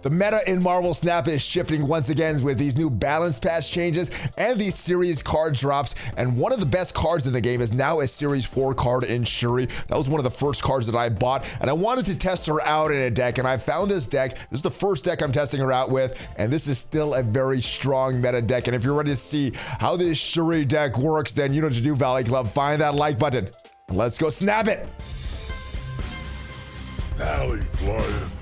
The meta in Marvel Snap is shifting once again with these new balance patch changes and these series card drops. And one of the best cards in the game is now a series 4 card in Shuri. That was one of the first cards that I bought, and I wanted to test her out in a deck, and I found this deck. This is the first deck I'm testing her out with, and this is still a very strong meta deck. And if you're ready to see how this Shuri deck works, then you know what to do, Valley Club. Find that like button. Let's go snap it. ValleyFlyin.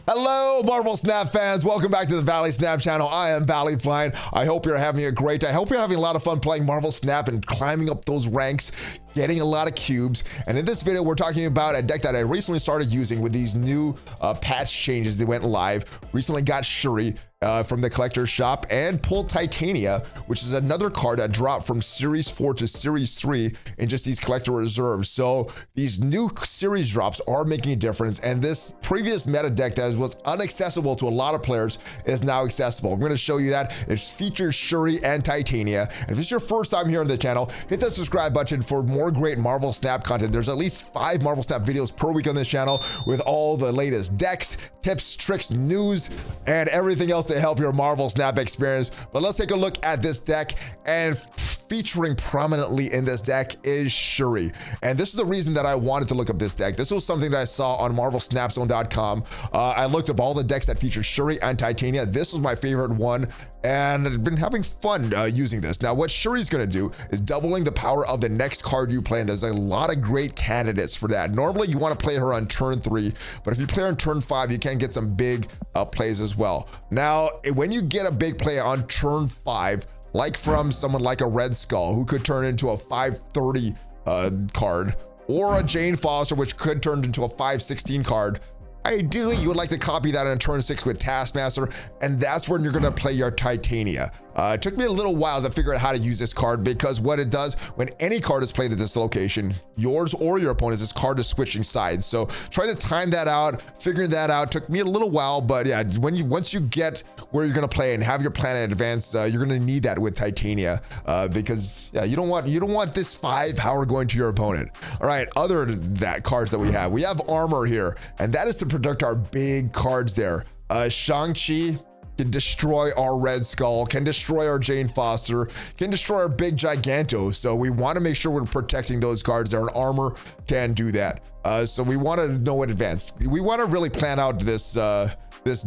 Hello, Marvel Snap fans. Welcome back to the Valley Snap channel. I am ValleyFlyin. I hope you're having a great day. I hope you're having a lot of fun playing Marvel Snap and climbing up those ranks, getting a lot of cubes. And in this video, we're talking about a deck that I recently started using with these new patch changes that went live. Recently got Shuri from the collector's shop and pulled Titania, which is another card that dropped from Series 4 to Series 3 in just these collector reserves. So these new series drops are making a difference, and this previous meta deck that was inaccessible to a lot of players is now accessible. I'm going to show you that. It features Shuri and Titania. And if this is your first time here on the channel, hit that subscribe button for more great Marvel Snap content. There's at least 5 Marvel Snap videos per week on this channel with all the latest decks, tips, tricks, news, and everything else to help your Marvel Snap experience. But let's take a look at this deck, and featuring prominently in this deck is Shuri. And this is the reason that I wanted to look up this deck. This was something that I saw on marvelsnapzone.com. I looked up all the decks that featured Shuri and Titania. This was my favorite one, and I've been having fun using this. Now, what Shuri's gonna do is doubling the power of the next card you play, and there's a lot of great candidates for that. Normally, you wanna play her on turn 3, but if you play her on turn 5, you can get some big plays as well. Now, when you get a big play on turn 5, like from someone like a Red Skull, who could turn into a 530 card, or a Jane Foster, which could turn into a 516 card, ideally you would like to copy that on turn 6 with Taskmaster, and that's when you're gonna play your Titania. It took me a little while to figure out how to use this card, because what it does when any card is played at this location, yours or your opponent's, this card is switching sides. So trying to time that out, figuring that out, took me a little while, but yeah, once you get where you're gonna play and have your plan in advance, you're gonna need that with Titania, because yeah, you don't want this 5 power going to your opponent. All right, other than that, cards that we have armor here, and that is to protect our big cards there. Shang-Chi can destroy our Red Skull, can destroy our Jane Foster, can destroy our big Giganto. So we want to make sure we're protecting those cards there, and armor can do that. So we want to know in advance. We want to really plan out this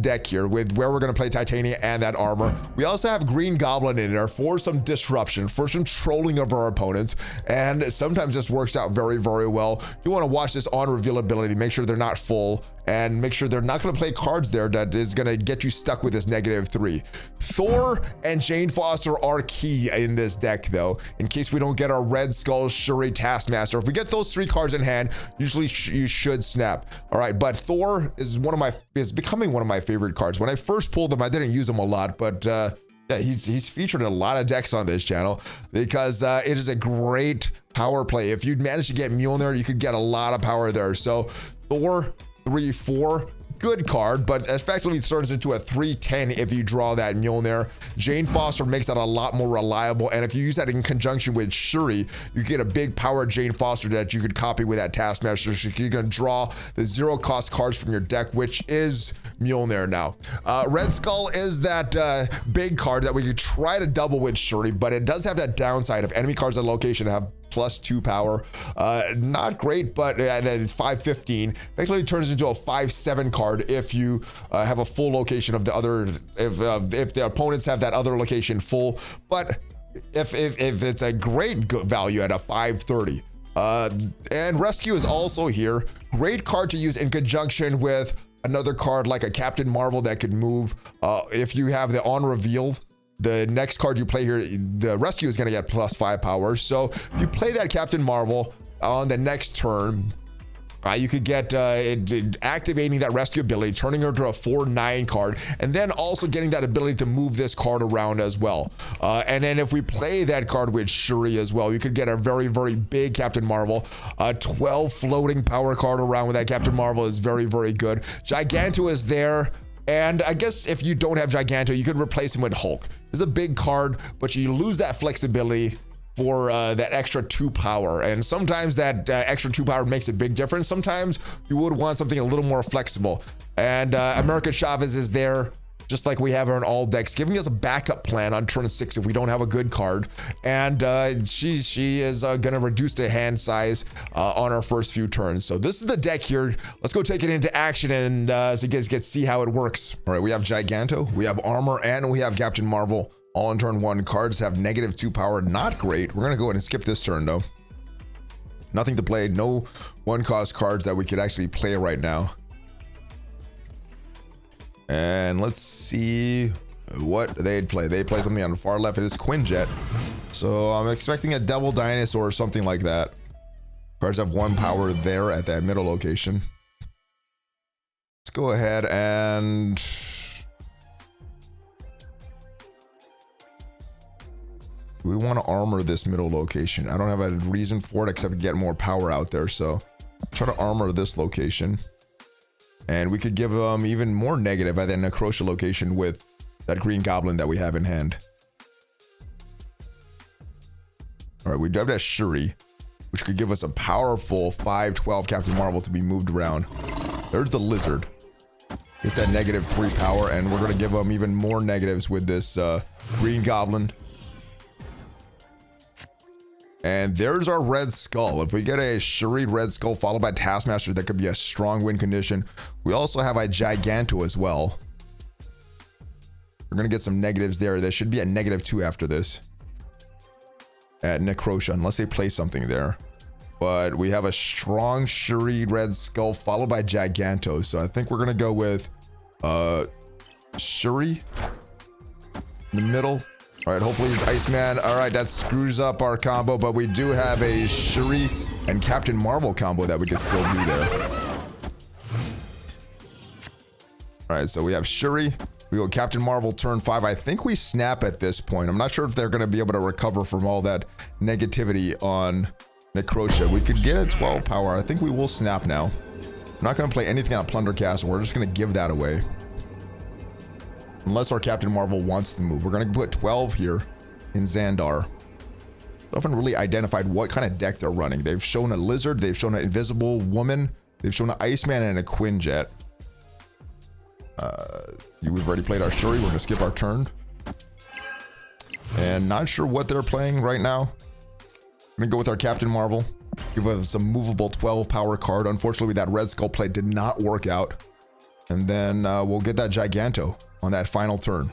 deck here with where we're going to play Titania and that armor. We also have Green Goblin in there for some disruption, for some trolling of our opponents, and sometimes this works out very, very well. You want to watch this on revealability, make sure they're not full, and make sure they're not going to play cards there that is going to get you stuck with this -3. Thor and Jane Foster are key in this deck, though, in case we don't get our Red Skull, Shuri, Taskmaster. If we get those 3 cards in hand, usually you should snap. All right, but Thor is becoming one of my favorite cards. When I first pulled them, I didn't use them a lot, but yeah, he's featured in a lot of decks on this channel, because it is a great power play. If you'd manage to get Mjolnir, you could get a lot of power there. So Thor 3/4, good card, but effectively turns into a 3/10 if you draw that Mjolnir. Jane Foster makes that a lot more reliable, and if you use that in conjunction with Shuri, you get a big power Jane Foster that you could copy with that Taskmaster. So you're gonna draw the 0 cost cards from your deck, which is Mjolnir now. Red Skull is that big card that we could try to double with Shuri, but it does have that downside of enemy cards at location have +2 power. Not great, but it's 515. Actually turns into a 5/7 card if you have a full location of the other, if the opponents have that other location full. But if it's a great value at a 530. And Rescue is also here. Great card to use in conjunction with another card like a Captain Marvel that could move. If you have the on reveal, the next card you play here, the Rescue is going to get +5 power. So if you play that Captain Marvel on the next turn, you could get activating that Rescue ability, turning her to a 4/9 card, and then also getting that ability to move this card around as well. And then if we play that card with Shuri as well, you could get a very, very big Captain Marvel. 12 floating power card around with that Captain Marvel is very, very good. Giganto is there. And I guess if you don't have Giganto, you could replace him with Hulk. It's a big card, but you lose that flexibility. for that extra 2 power. And sometimes that extra 2 power makes a big difference. Sometimes you would want something a little more flexible. And America Chavez is there, just like we have her in all decks, giving us a backup plan on turn 6 if we don't have a good card. And she is gonna reduce the hand size on our first few turns. So this is the deck here. Let's go take it into action and so you guys get to see how it works. All right, we have Giganto, we have Armor, and we have Captain Marvel. All in turn 1. Cards have -2 power. Not great. We're gonna go ahead and skip this turn though. Nothing to play. No 1-cost cards that we could actually play right now. And let's see what they'd play. They play something on the far left. It is Quinjet. So I'm expecting a Devil Dinosaur or something like that. Cards have 1 power there at that middle location. Let's go ahead and... we want to armor this middle location. I don't have a reason for it except to get more power out there. So try to armor this location. And we could give them even more negative at the Necrotia location with that Green Goblin that we have in hand. All right, we do have that Shuri, which could give us a powerful 5/12 Captain Marvel to be moved around. There's the Lizard. It's that -3 power, and we're going to give them even more negatives with this Green Goblin. And there's our Red Skull. If we get a Shuri Red Skull followed by Taskmaster, that could be a strong win condition. We also have a Giganto as well. We're going to get some negatives there. There should be a -2 after this. At Necrotia, unless they play something there. But we have a strong Shuri Red Skull followed by Giganto. So I think we're going to go with Shuri in the middle. All right, hopefully Iceman. All right, that screws up our combo, but we do have a Shuri and Captain Marvel combo that we could still do there. All right, so we have Shuri. We go Captain Marvel turn 5. I think we snap at this point. I'm not sure if they're going to be able to recover from all that negativity on Necrotia. We could get a 12 power. I think we will snap now. I'm not going to play anything on Plunder Castle. We're just going to give that away. Unless our Captain Marvel wants to move. We're going to put 12 here in Xandar. They haven't really identified what kind of deck they're running. They've shown a Lizard. They've shown an Invisible Woman. They've shown an Iceman and a Quinjet. We've already played our Shuri. We're going to skip our turn. And not sure what they're playing right now. I'm going to go with our Captain Marvel. Give us a movable 12 power card. Unfortunately, that Red Skull play did not work out. And then we'll get that Giganto on that final turn.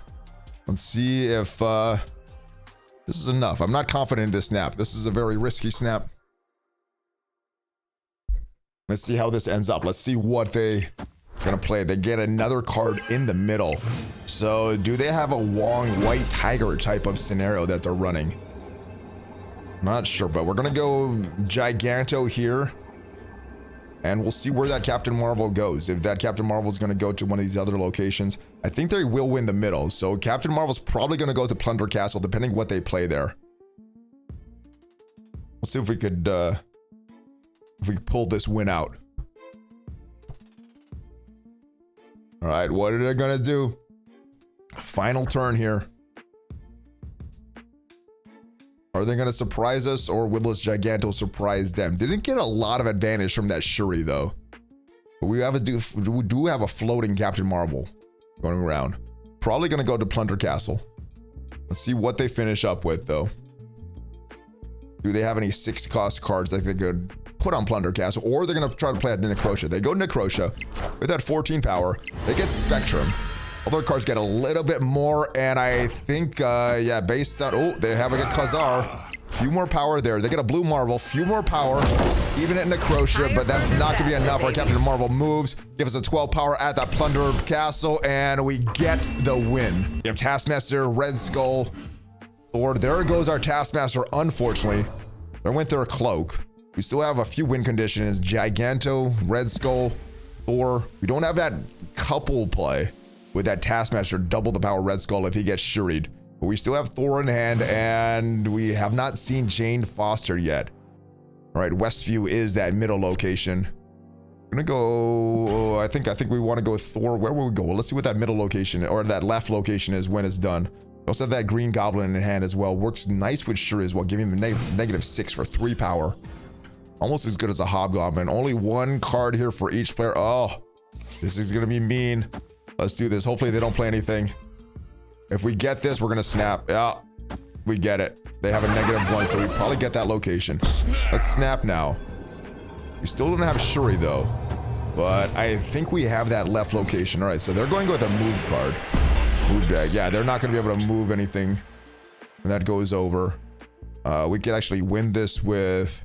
Let's see if this is enough. I'm not confident in this snap. This is a very risky snap. Let's see how this ends up. Let's see what they gonna play. They get another card in the middle. So do they have a Wong White Tiger type of scenario that they're running? Not sure, but we're gonna go Giganto here. And we'll see where that Captain Marvel goes. If that Captain Marvel is going to go to one of these other locations, I think they will win the middle. So Captain Marvel's probably going to go to Plunder Castle, depending what they play there. Let's see if we could pull this win out. All right, what are they going to do? Final turn here. Are they going to surprise us, or will this Giganto surprise them? Didn't get a lot of advantage from that Shuri, though. But we do have a floating Captain Marvel going around. Probably going to go to Plunder Castle. Let's see what they finish up with, though. Do they have any 6-cost cards that they could put on Plunder Castle? Or they're going to try to play at Necrotia. They go Necrotia with that 14 power. They get Spectrum. Other cards get a little bit more, and I think, yeah, based on... oh, they have a Khazar. Few more power there. They get a Blue Marvel. Few more power, even at Necrotia, but that's not going to be enough. Our Captain Marvel moves, gives us a 12 power at that Plunder Castle, and we get the win. We have Taskmaster, Red Skull, Thor. There goes our Taskmaster, unfortunately. They went their Cloak. We still have a few win conditions. Giganto, Red Skull, Thor. We don't have that couple play with that Taskmaster, double the power Red Skull if he gets Shuried. But we still have Thor in hand, and we have not seen Jane Foster yet. All right, Westview is that middle location. I'm gonna go, I think we want to go with Thor. Where will we go? Well, let's see what that middle location or that left location is when it's done. Also have that green goblin in hand as well. Works nice with Shuri as well, giving him -6 for 3 power. Almost as good as a hobgoblin. Only 1 card here for each player. Oh, this is gonna be mean. Let's do this. Hopefully they don't play anything. If we get this, we're gonna snap. Yeah, we get it. They have a -1, so we probably get that location. Let's snap now. We still don't have Shuri though, but I think we have that left location. All right, so they're going with a move card. Move deck. Yeah, they're not gonna be able to move anything when that goes over. We could actually win this with...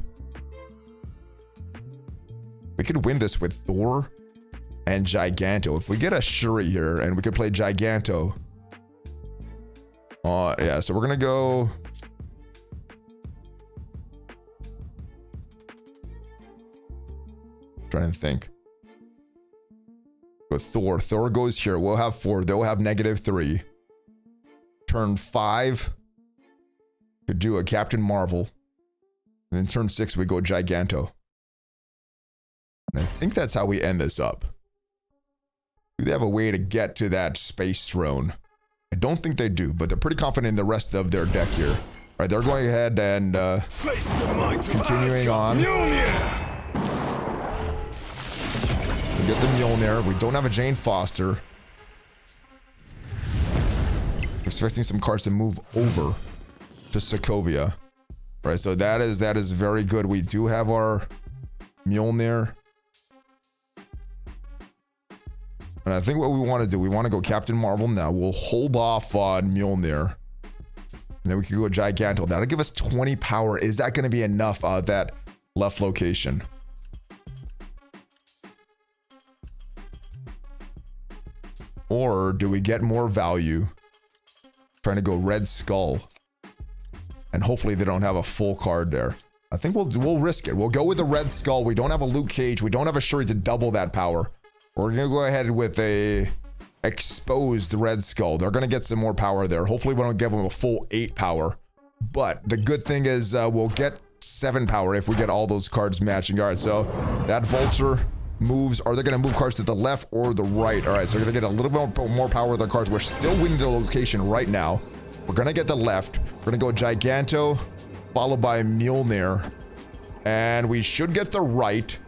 We could win this with Thor and Giganto. If we get a Shuri here and we could play Giganto. Yeah, so we're gonna go... Trying to think. With Thor. Thor goes here. We'll have 4. They'll have -3. Turn 5. Could do a Captain Marvel. And then turn 6, we go Giganto. And I think that's how we end this up. Do they have a way to get to that space throne? I don't think they do, but they're pretty confident in the rest of their deck here. All right, they're going ahead and continuing on. We get the Mjolnir. We don't have a Jane Foster. Expecting some cards to move over to Sokovia. All right, so that is very good. We do have our Mjolnir. And I think what we want to do, we want to go Captain Marvel now. We'll hold off on Mjolnir. And then we can go Giganto. That'll give us 20 power. Is that going to be enough out that left location? Or do we get more value? Trying to go Red Skull. And hopefully they don't have a full card there. I think we'll risk it. We'll go with the Red Skull. We don't have a Luke Cage. We don't have a Shuri to double that power. We're going to go ahead with a exposed Red Skull. They're going to get some more power there. Hopefully we don't give them a full 8 power. But the good thing is we'll get 7 power if we get all those cards matching. All right, so that Vulture moves. Are they going to move cards to the left or the right? All right, so they're going to get a little bit more power with their cards. We're still winning the location right now. We're going to get the left. We're going to go Giganto, followed by Mjolnir. And we should get the right.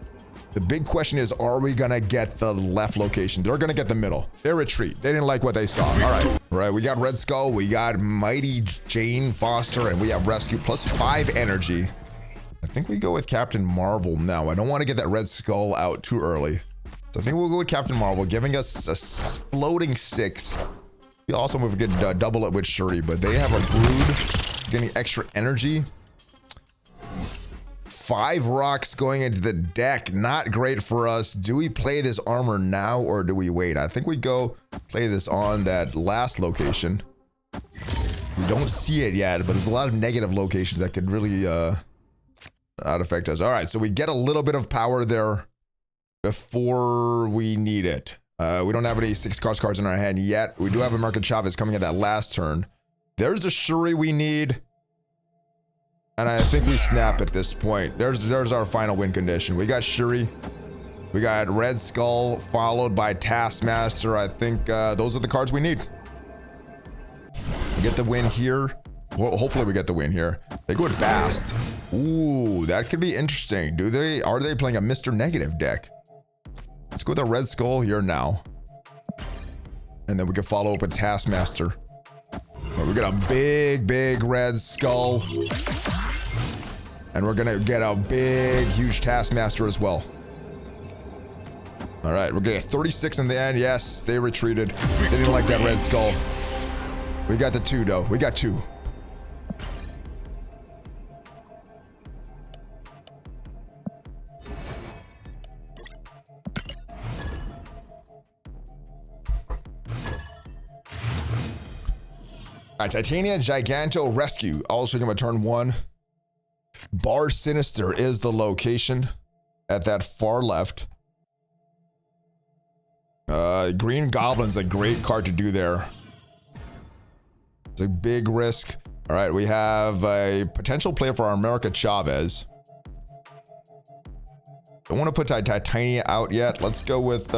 The big question is, are we going to get the left location? They're going to get the middle. They retreat. They didn't like what they saw. All right. All right, we got Red Skull. We got Mighty Jane Foster. And we have Rescue plus 5 energy. I think we go with Captain Marvel now. I don't want to get that Red Skull out too early. So I think we'll go with Captain Marvel, giving us a floating 6. We also we could double it with Shuri, but they have a Brood, getting extra energy. 5 rocks going into the deck. Not great for us. Do we play this armor now or do we wait? I think we go play this on that last location. We don't see it yet, but there's a lot of negative locations that could really not affect us. All right, so we get a little bit of power there before we need it. We don't have any 6 cards in our hand yet. We do have American Chavez coming at that last turn. There's a Shuri we need. And I think we snap at this point. There's our final win condition. We got Shuri. We got Red Skull followed by Taskmaster. I think those are the cards we need. We get the win here. Well, hopefully we get the win here. They go with Bast. Ooh, that could be interesting. Are they playing a Mr. Negative deck? Let's go with a Red Skull here now. And then we can follow up with Taskmaster. We got a big Red Skull. And we're gonna get a big, huge Taskmaster as well. All right, we're gonna get 36 in the end. Yes, they retreated. They didn't like that Red Skull. We got the 2 though. We got 2. All right, Titania, Giganto, Rescue. Also going to turn 1. Bar Sinister is the location at that far left. Green Goblin's a great card to do there. It's a big risk. All right, we have a potential play for our America Chavez. Don't want to put Titania out yet. Let's go with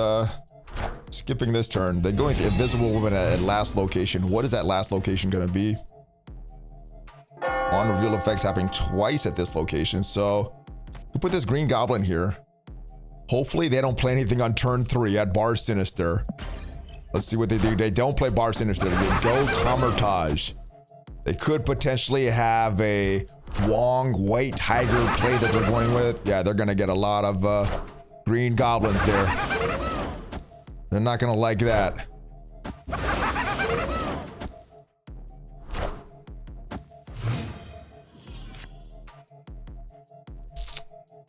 Skipping this turn. Then going to Invisible Woman at last location. What is that last location going to be? On reveal effects happening twice at this location. So we'll put this Green Goblin here. Hopefully they don't play anything on turn 3 at Bar Sinister. Let's see what they do. They don't play Bar Sinister. They go Camertage. They could potentially have a Wong White Tiger play that they're going with. Yeah, they're going to get a lot of Green Goblins there. They're not going to like that.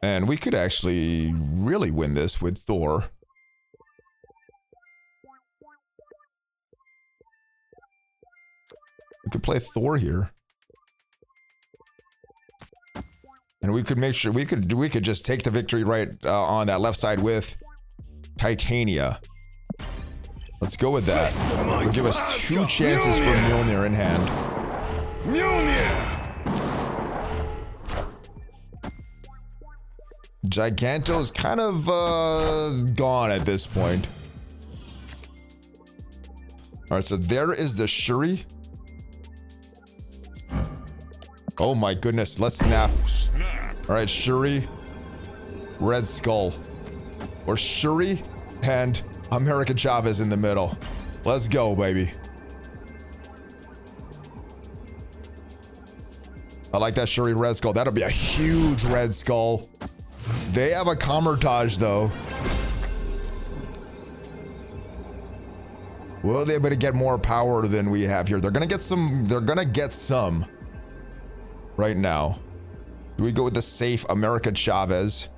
And we could actually really win this with Thor. We could play Thor here. And we could make sure we could just take the victory right on that left side with Titania. Let's go with that. It'll give us 2 chances for Mjolnir in hand. Mjolnir! Giganto's kind of gone at this point. All right, so there is the Shuri. Oh my goodness, let's snap. All right, Shuri, Red Skull. Or Shuri and American Chavez in the middle. Let's go, baby. I like that Shuri Red Skull. That'll be a huge Red Skull. They have a Camertage, though. Will they be able to get more power than we have here? They're gonna get some. They're gonna get some. Right now. Do we go with the safe American Chavez?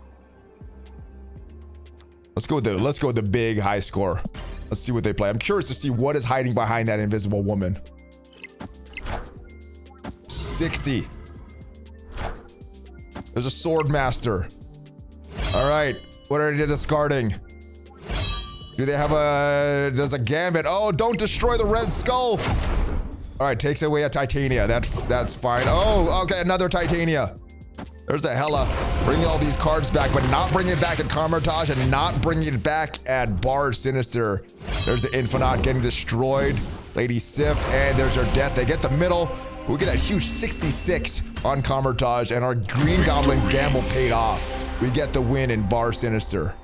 Let's go with the big high score. Let's see what they play. I'm curious to see what is hiding behind that Invisible Woman. 60. There's a Sword Master. All right, what are they discarding? Do they have there's a Gambit. Oh, don't destroy the Red Skull. All right, takes away a Titania. That's fine. Oh, okay, another Titania. There's a Hela. Bringing all these cards back, but not bringing it back at Camertage and not bringing it back at Bar Sinister. There's the Infinite getting destroyed. Lady Sif, and there's her death. They get the middle. We get that huge 66 on Camertage, and our Green Goblin gamble paid off. We get the win in Bar Sinister.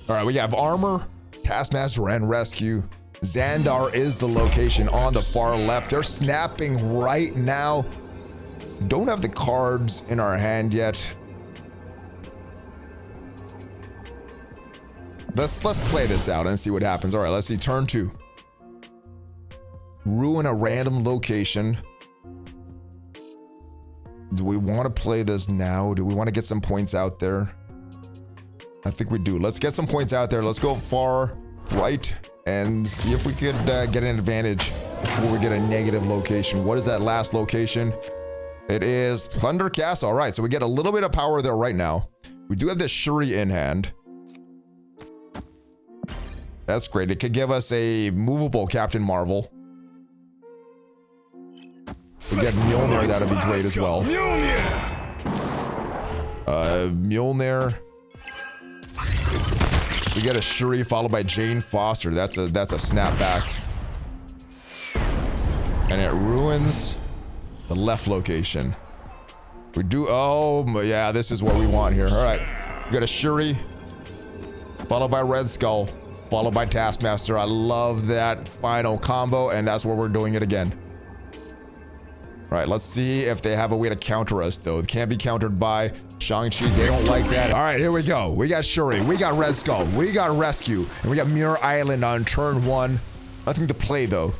All right, we have armor, Taskmaster, and rescue. Xandar is the location on the far left. They're snapping right now. Don't have the cards in our hand yet. Let's play this out and see what happens. All right, let's see. Turn 2. Ruin a random location. Do we want to play this now? Do we want to get some points out there? I think we do. Let's get some points out there. Let's go far right and see if we could get an advantage before we get a negative location. What is that last location? It is Thunder Castle. All right, so we get a little bit of power there right now. We do have this Shuri in hand. That's great. It could give us a movable Captain Marvel. We get Mjolnir. That'll be great as well. Mjolnir. We get a Shuri followed by Jane Foster. That's a snapback. And it ruins the left location. We do, oh yeah, this is what we want here. All right, we got a Shuri followed by Red Skull, followed by Taskmaster. I love that final combo, and that's where we're doing it again. All right, let's see if they have a way to counter us, though. It can't be countered by Shang-Chi. They don't like that. All right, here we go. We got Shuri. We got Red Skull. We got Rescue. And we got Mirror Island on turn 1. Nothing to play, though.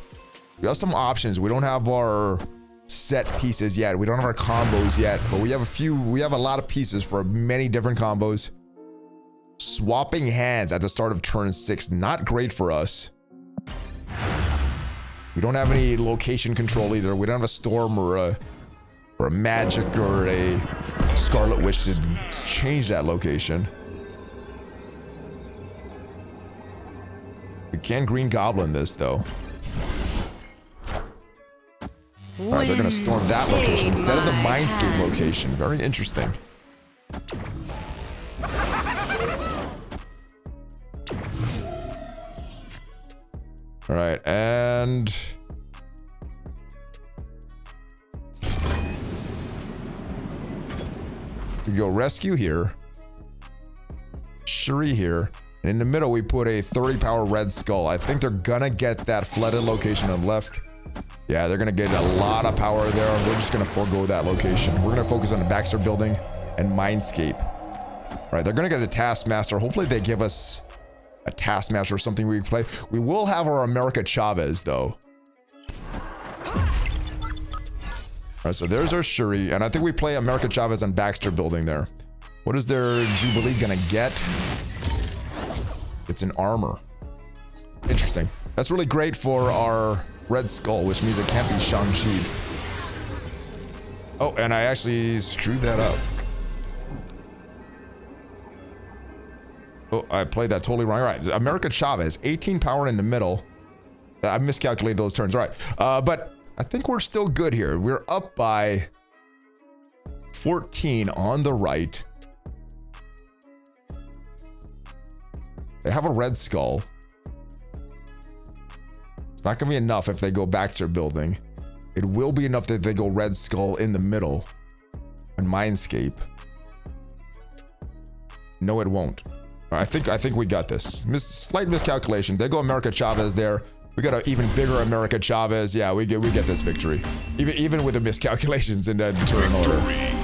We have some options. We don't have our set pieces yet. We don't have our combos yet. But we have a lot of pieces for many different combos. Swapping hands at the start of turn 6. Not great for us. We don't have any location control either. We don't have a storm or a magic or a Scarlet Witch to change that location. We can Green Goblin this, though. All right, they're going to storm that location instead of the Mindscape location. Very interesting. All right, and... we go Rescue here. Shuri here. And in the middle, we put a 30 power Red Skull. I think they're gonna get that flooded location on the left. Yeah, they're gonna get a lot of power there. We're just gonna forego that location. We're gonna focus on the Baxter Building and Mindscape. All right, they're gonna get a Taskmaster. Hopefully they give us a Taskmaster or something we play. We will have our America Chavez, though. All right, so there's our Shuri. And I think we play America Chavez and Baxter Building there. What is their Jubilee gonna get? It's an armor. Interesting. That's really great for our Red Skull, which means it can't be Shang-Chi. Oh, and I actually screwed that up. Oh, I played that totally wrong. All right, America Chavez, 18 power in the middle. I miscalculated those turns. All right, but I think we're still good here. We're up by 14 on the right. They have a Red Skull. It's not going to be enough if they go Baxter Building. It will be enough that they go Red Skull in the middle and Mindscape. No, it won't. I think we got this. Slight miscalculation. They go America Chavez there. We got an even bigger America Chavez. Yeah, we get this victory. Even with the miscalculations in the turn order.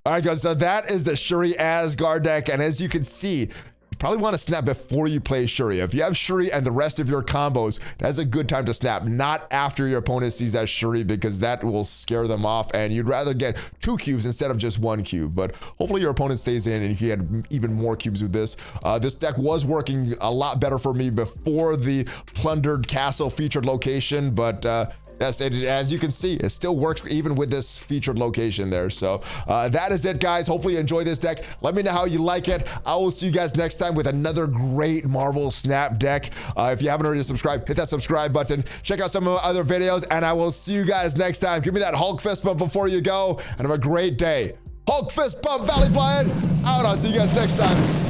All right, guys. So that is the Shuri Asgard deck, and as you can see, you probably want to snap before you play Shuri. If you have Shuri and the rest of your combos, that's a good time to snap, not after your opponent sees that Shuri, because that will scare them off, and you'd rather get 2 cubes instead of just 1 cube. But hopefully your opponent stays in and you can get even more cubes with this. This deck was working a lot better for me before the plundered castle featured location, but yes, as you can see, it still works even with this featured location there. So that is it, guys. Hopefully you enjoy this deck. Let me know how you like it. I will see you guys next time with another great Marvel Snap deck. If you haven't already subscribed, hit that subscribe button. Check out some of my other videos, and I will see you guys next time. Give me that Hulk fist bump before you go, and have a great day. Hulk fist bump, ValleyFlyin out. I'll see you guys next time.